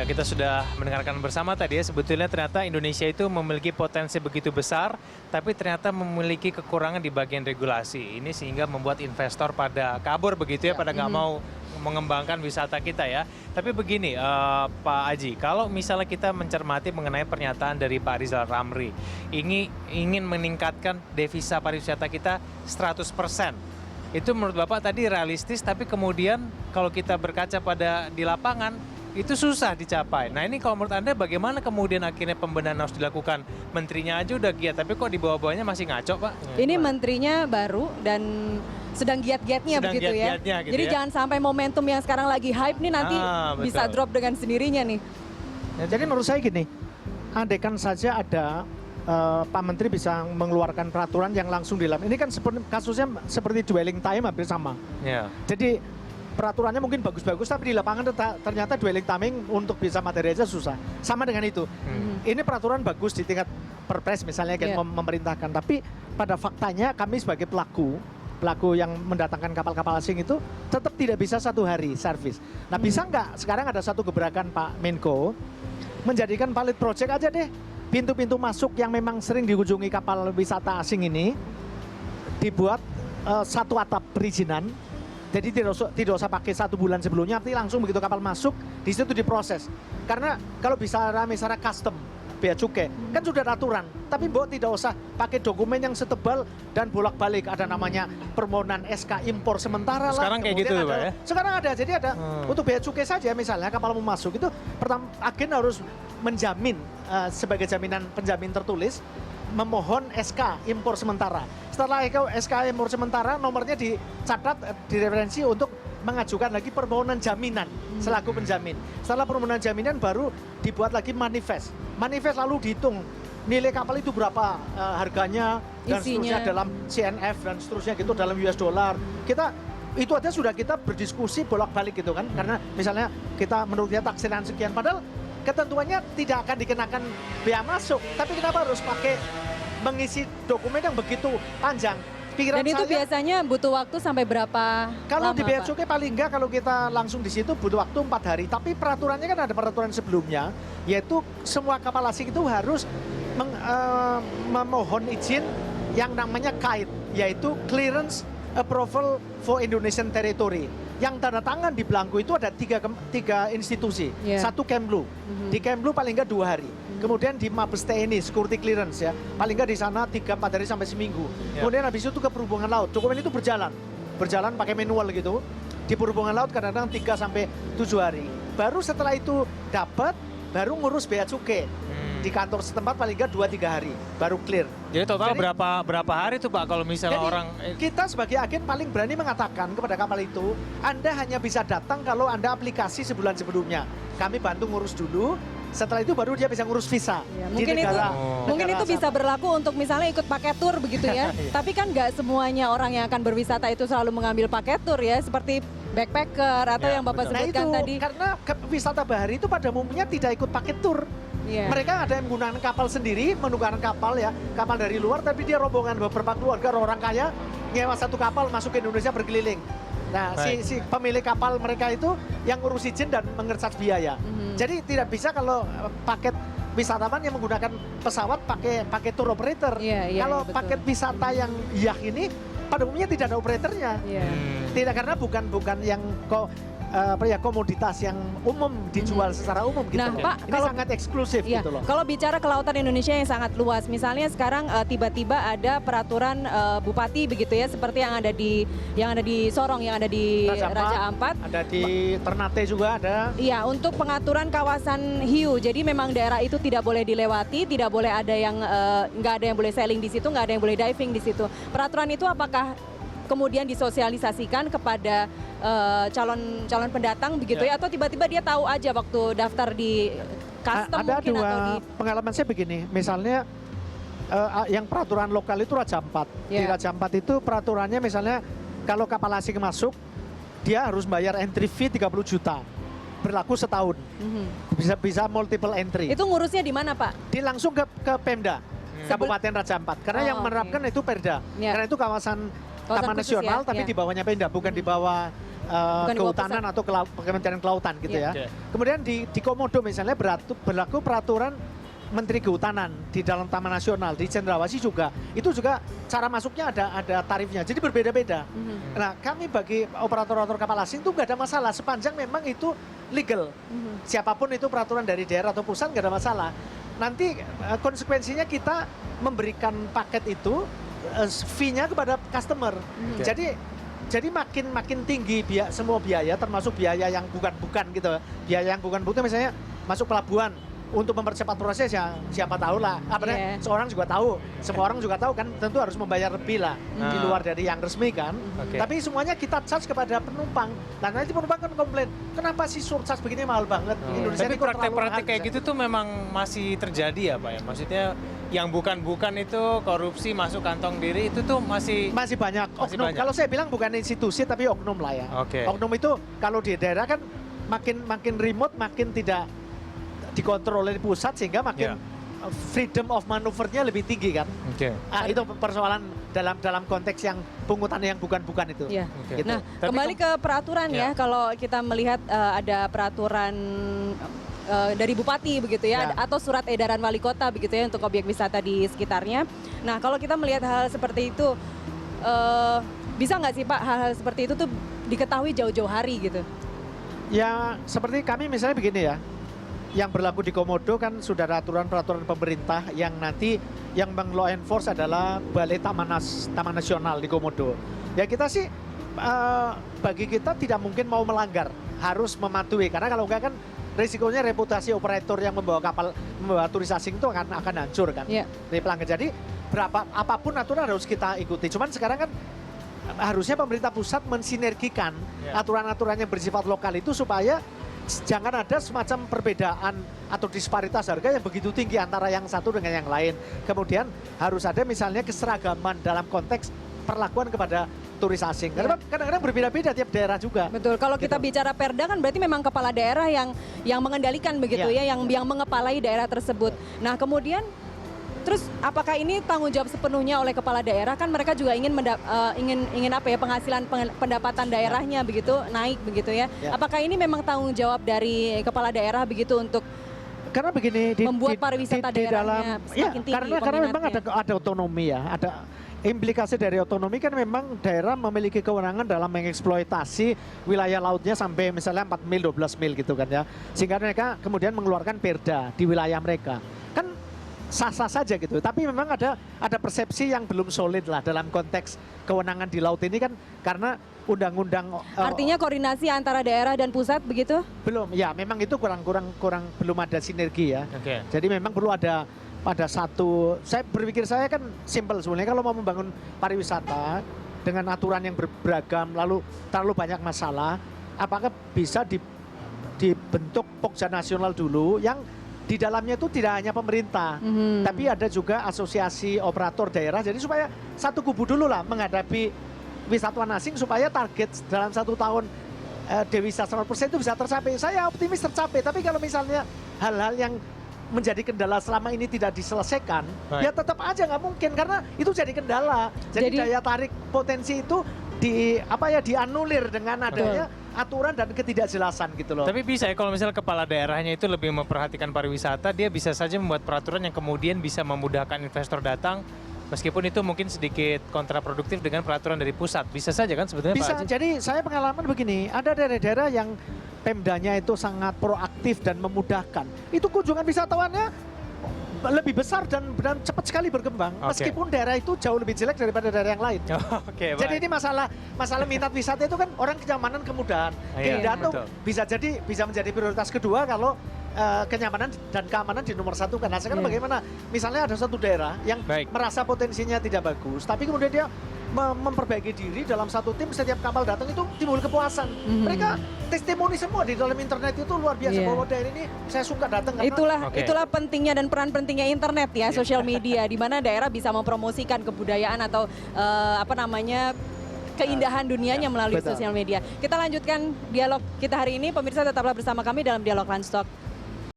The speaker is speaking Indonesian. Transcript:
Ya, kita sudah mendengarkan bersama tadi ya, sebetulnya ternyata Indonesia itu memiliki potensi begitu besar, tapi ternyata memiliki kekurangan di bagian regulasi. Ini sehingga membuat investor pada kabur begitu ya, pada nggak mau mengembangkan wisata kita ya. Tapi begini Pak Aji, kalau misalnya kita mencermati mengenai pernyataan dari Pak Rizal Ramli, ingin meningkatkan devisa pariwisata kita 100%. Itu menurut Bapak tadi realistis, tapi kemudian kalau kita berkaca pada di lapangan, itu susah dicapai. Nah ini kalau menurut Anda bagaimana kemudian akhirnya pembenahan harus dilakukan? Menterinya aja udah giat, tapi kok di bawah-bawahnya masih ngaco Pak? Ini menterinya baru dan sedang giat-giatnya begitu ya. Gitu jadi ya. jangan sampai momentum yang sekarang lagi hype nih nanti bisa drop dengan sendirinya nih. Ya, jadi menurut saya gini, andaikan saja ada Pak Menteri bisa mengeluarkan peraturan yang langsung dilakukan. Ini kan kasusnya seperti dwelling time hampir sama. Ya. Jadi peraturannya mungkin bagus-bagus, tapi di lapangan ternyata dwelling timing untuk bisa materi aja susah. Sama dengan itu. Ini peraturan bagus di tingkat perpres misalnya kan memerintahkan, tapi pada faktanya kami sebagai pelaku yang mendatangkan kapal-kapal asing itu tetap tidak bisa 1 hari servis. Nah bisa nggak sekarang ada satu gebrakan Pak Menko menjadikan pilot project aja deh, pintu-pintu masuk yang memang sering dikunjungi kapal wisata asing ini dibuat satu atap perizinan. Jadi tidak usah pakai 1 bulan sebelumnya, tapi langsung begitu kapal masuk di situ diproses. Karena kalau bisa misalnya custom, bea cukai, kan sudah ada aturan. Tapi Mbok tidak usah pakai dokumen yang setebal dan bolak-balik. Ada namanya permohonan SK impor sementara sekarang lah. Kayak gitu Pak ya? Sekarang ada, jadi ada untuk bea cukai saja misalnya kapal mau masuk itu pertama agen harus menjamin sebagai jaminan penjamin tertulis memohon SK impor sementara. Setelah SK impor sementara nomornya dicatat, direferensi untuk mengajukan lagi permohonan jaminan selaku penjamin. Setelah permohonan jaminan baru dibuat lagi manifest. Manifest lalu dihitung nilai kapal itu berapa harganya dan seterusnya dalam CNF dan seterusnya gitu dalam US dollar. Kita itu aja sudah kita berdiskusi bolak-balik gitu kan, karena misalnya kita menurutnya taksiran sekian, padahal ketentuannya tidak akan dikenakan bea masuk, tapi kenapa harus pakai mengisi dokumen yang begitu panjang? Pikiran dan itu saya, biasanya butuh waktu sampai berapa kalau lama, di bea Pak? cukai paling enggak kalau kita langsung di situ butuh waktu 4 hari, tapi peraturannya kan ada peraturan sebelumnya, yaitu semua kapal asing itu harus memohon izin yang namanya KAIT, yaitu Clearance Approval for Indonesian Territory. Yang tanda tangan di belangku itu ada tiga institusi. Satu Kemlu, di Kemlu paling nggak 2 hari. Kemudian di Mabes TNI, Security Clearance ya, paling nggak di sana 3-4 hari sampai seminggu. Kemudian habis itu ke Perhubungan Laut, dokumen itu berjalan pakai manual gitu. Di Perhubungan Laut kadang-kadang 3 sampai 7 hari. Baru setelah itu dapat, baru ngurus bea cukai. Di kantor setempat paling nggak 2-3 hari, baru clear. Jadi total berapa hari tuh Pak kalau misalnya orang... Kita sebagai agen paling berani mengatakan kepada kapal itu, Anda hanya bisa datang kalau Anda aplikasi sebulan sebelumnya. Kami bantu ngurus dulu, setelah itu baru dia bisa ngurus visa. Ya, mungkin itu bisa berlaku untuk misalnya ikut paket tur begitu ya. Tapi kan nggak semuanya orang yang akan berwisata itu selalu mengambil paket tur ya, seperti backpacker atau yang Bapak sebutkan tadi. Karena wisata bahari itu pada umumnya tidak ikut paket tur. Mereka ada yang menggunakan kapal sendiri, menukarkan kapal ya, kapal dari luar, tapi dia rombongan beberapa keluarga orang kaya nyewa satu kapal masuk ke Indonesia berkeliling. Nah, si pemilik kapal mereka itu yang ngurus izin dan mengercas biaya. Jadi tidak bisa kalau paket wisatawan yang menggunakan pesawat pakai tour operator. Kalau paket wisata yang ini pada umumnya tidak ada operatornya. Tidak, karena bukan yang komoditas yang umum dijual secara umum gitu. Nah, Pak, ini sangat eksklusif gitu loh. Kalau bicara kelautan Indonesia yang sangat luas, misalnya sekarang tiba-tiba ada peraturan bupati begitu ya, seperti yang ada di Sorong, yang ada di Raja Ampat, ada di Ternate juga ada. Iya, untuk pengaturan kawasan hiu. Jadi memang daerah itu tidak boleh dilewati, tidak boleh ada yang nggak ada yang boleh sailing di situ, nggak ada yang boleh diving di situ. Peraturan itu apakah kemudian disosialisasikan kepada calon pendatang begitu ya, atau tiba-tiba dia tahu aja waktu daftar di custom ada mungkin atau di... pengalaman saya begini, misalnya yang peraturan lokal itu Raja Ampat. Di Raja Ampat itu peraturannya misalnya kalau kapal asing masuk dia harus bayar entry fee 30 juta. Berlaku setahun. Bisa multiple entry. Itu ngurusnya di mana, Pak? Langsung ke Pemda, Kabupaten Raja Ampat. Karena yang menerapkan itu Perda. Karena itu kawasan Taman Nasional, tapi di bawahnya Pemda, bukan di bawah Bukan di bawah Kehutanan atau Kementerian Kelautan gitu ya. Oke. Kemudian di Komodo misalnya berlaku peraturan Menteri Kehutanan di dalam Taman Nasional, di Cendrawasih juga. Itu juga cara masuknya ada tarifnya. Jadi berbeda-beda. Nah, kami bagi operator-operator kapal asing itu nggak ada masalah sepanjang memang itu legal. Siapapun itu peraturan dari daerah atau pusat nggak ada masalah. Nanti konsekuensinya kita memberikan paket itu fee-nya kepada customer. Jadi makin tinggi semua biaya, termasuk biaya yang bukan gitu. Biaya yang bukan misalnya masuk pelabuhan untuk mempercepat proses ya siapa tahu lah. Seorang juga tahu, semua orang juga tahu kan tentu harus membayar lebih lah di luar dari yang resmi kan. Tapi semuanya kita charge kepada penumpang. Nah nanti penumpang kan komplain, kenapa sih surcharge begini mahal banget? Indonesia Tapi ini kok terlalu praktek-praktek kayak mahal?" gitu tuh memang masih terjadi ya Pak ya? Maksudnya yang bukan-bukan itu korupsi masuk kantong diri itu tuh masih banyak Masih oknum. banyak. Kalau saya bilang bukan institusi tapi oknum lah ya. Oke. Oknum itu kalau di daerah kan makin remote makin tidak dikontrol oleh pusat sehingga makin freedom of maneuvernya lebih tinggi kan. Oke. Itu persoalan dalam konteks yang pungutan yang bukan-bukan itu. Iya. Oke. Gitu. Nah, Tapi kembali ke peraturan ya. Kalau kita melihat ada peraturan dari bupati begitu ya, atau surat edaran wali kota begitu ya untuk objek wisata di sekitarnya. Nah, kalau kita melihat hal seperti itu, bisa nggak sih Pak hal-hal seperti itu tuh diketahui jauh-jauh hari gitu? Ya seperti kami misalnya begini ya, yang berlaku di Komodo kan sudah ada aturan-peraturan pemerintah yang nanti yang meng-law enforce adalah Balai Taman Nasional di Komodo. Ya kita sih bagi kita tidak mungkin mau melanggar, harus mematuhi karena kalau enggak kan risikonya reputasi operator yang membawa kapal, membawa turis asing itu akan hancur kan. Dari pelanggar. Jadi apapun aturan harus kita ikuti. Cuman sekarang kan harusnya pemerintah pusat mensinergikan aturan-aturan yang bersifat lokal itu supaya jangan ada semacam perbedaan atau disparitas harga yang begitu tinggi antara yang satu dengan yang lain. Kemudian harus ada misalnya keseragaman dalam konteks perlakuan kepada turis asing. Karena kadang-kadang berbeda-beda tiap daerah juga. Betul. Kalau kita bicara Perda kan berarti memang kepala daerah yang mengendalikan begitu ya, yang mengepalai daerah tersebut. Nah, kemudian terus apakah ini tanggung jawab sepenuhnya oleh kepala daerah? Kan mereka juga ingin ingin apa ya, penghasilan pendapatan daerahnya begitu naik begitu ya. Apakah ini memang tanggung jawab dari kepala daerah begitu untuk karena begini membuat pariwisata daerahnya semakin tinggi karena memang ada otonomi ya, ada implikasi dari otonomi kan memang daerah memiliki kewenangan dalam mengeksploitasi wilayah lautnya sampai misalnya 4 mil, 12 mil gitu kan ya. Sehingga mereka kemudian mengeluarkan perda di wilayah mereka. Kan sah-sah saja gitu. Tapi memang ada persepsi yang belum solid lah dalam konteks kewenangan di laut ini kan karena undang-undang artinya koordinasi antara daerah dan pusat begitu? Belum. Ya, memang itu kurang belum ada sinergi ya. Jadi memang perlu ada saya berpikir saya kan simpel sebenarnya kalau mau membangun pariwisata dengan aturan yang beragam lalu terlalu banyak masalah, apakah bisa dibentuk Pokja Nasional dulu yang di dalamnya itu tidak hanya pemerintah, tapi ada juga asosiasi operator daerah, jadi supaya satu kubu dulu lah menghadapi wisatawan asing supaya target dalam 1 tahun devisa 100% itu bisa tercapai. Saya optimis tercapai, tapi kalau misalnya hal-hal yang menjadi kendala selama ini tidak diselesaikan, ya tetap aja nggak mungkin karena itu jadi kendala. Jadi daya tarik potensi itu dianulir dengan adanya aturan dan ketidakjelasan gitu loh. Tapi bisa ya kalau misalnya kepala daerahnya itu lebih memperhatikan pariwisata, dia bisa saja membuat peraturan yang kemudian bisa memudahkan investor datang, meskipun itu mungkin sedikit kontraproduktif dengan peraturan dari pusat. Bisa saja kan sebetulnya bisa, Pak Haji? jadi saya pengalaman begini, ada daerah-daerah yang Pemdanya itu sangat proaktif dan memudahkan. Itu kunjungan wisatawannya lebih besar dan cepat sekali berkembang. Meskipun daerah itu jauh lebih jelek daripada daerah yang lain. Jadi ini masalah minat wisata itu kan orang kenyamanan, kemudahan. Keindahan tuh bisa menjadi prioritas kedua kalau kenyamanan dan keamanan di nomor 1 kan. Nah, sekarang bagaimana? Misalnya ada satu daerah yang merasa potensinya tidak bagus, tapi kemudian dia memperbaiki diri dalam satu tim, setiap kapal datang itu timbul kepuasan. Mereka testimoni semua di dalam internet itu luar biasa bahwa daerah ini saya suka datang karena itulah pentingnya dan peran pentingnya internet ya, sosial media di mana daerah bisa mempromosikan kebudayaan atau keindahan dunianya melalui sosial media. Kita lanjutkan dialog kita hari ini, pemirsa tetaplah bersama kami dalam Dialog Lunch Talk.